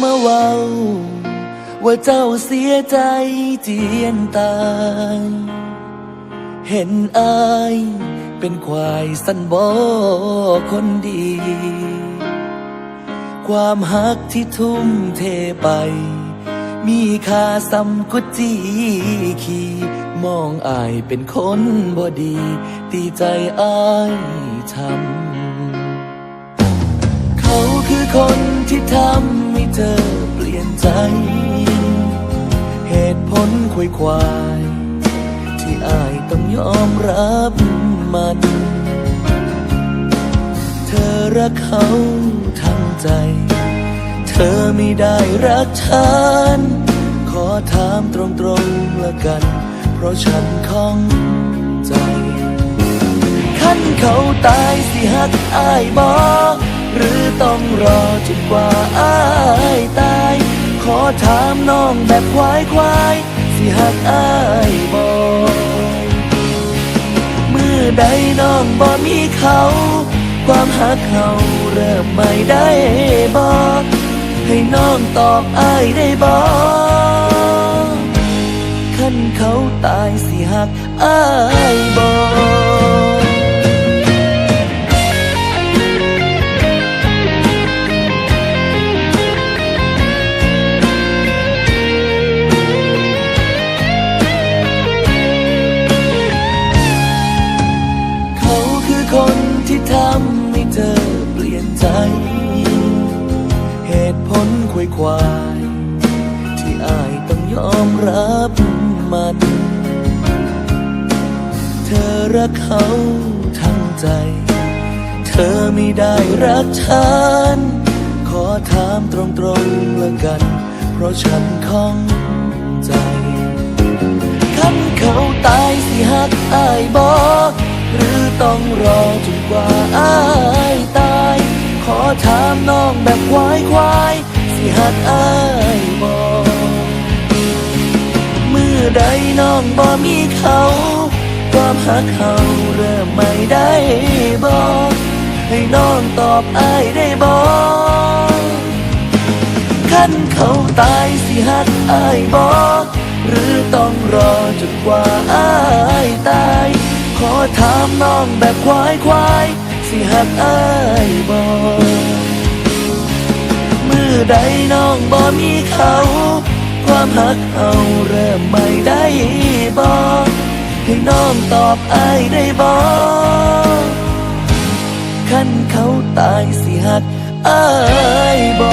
มาเว้าว่าเจ้าเสียใจเจียนตายเห็นอายเป็นควายสันบ่คนดีความหักที่ทุ่มเทไปมีค่าสำกุจีขี่มองอายเป็นคนบ่ดีตีใจอายทำเขาคือคนที่ทำให้เธอเปลี่ยนใจเหตุผลควยควายที่อายต้องยอมรับมันเธอรักเขาทั้งใจเธอไม่ได้รักฉันขอถามตรงๆละกันเพราะฉันข้องใจคันเขาตายสิหักอายบ่หรือต้องรอจนกว่าอายตายขอถามน้องแบบควายสิหักอายบ่มือใดน้องบ่มีเขาความหักเขาเริ่มไม่ได้บ่ให้น้องตอบอายได้บ่คันเขาตายสิหักอายบ่เขาคือคนที่ทำให้เธอเปลี่ยนใจเหตุผลควยควายที่อายต้องยอมรับมันเธอรักเขาทั้งใจเธอไม่ได้รักฉันขอถามตรงๆละกันเพราะฉันข้องใจคันเขาตายสิหักอายบ่หรือต้องรอจนกว่าอายตายขอถามน้องแบบควายสิหักอายบ่มือใดน้องบ่มีเขาความหักเขาเริ่มไม่ได้บ่ให้น้องตอบอายได้บ่คันเขาตายสิหักอายบ่หรือต้องรอจนกว่าอายตายขอถามน้องแบบควายสิหักอายบ่มือใดน้องบ่มีเขาความหักเขาเริ่มไม่ได้บ่ให้น้องตอบอายได้บ่คันเขาตายสิหักอายบ่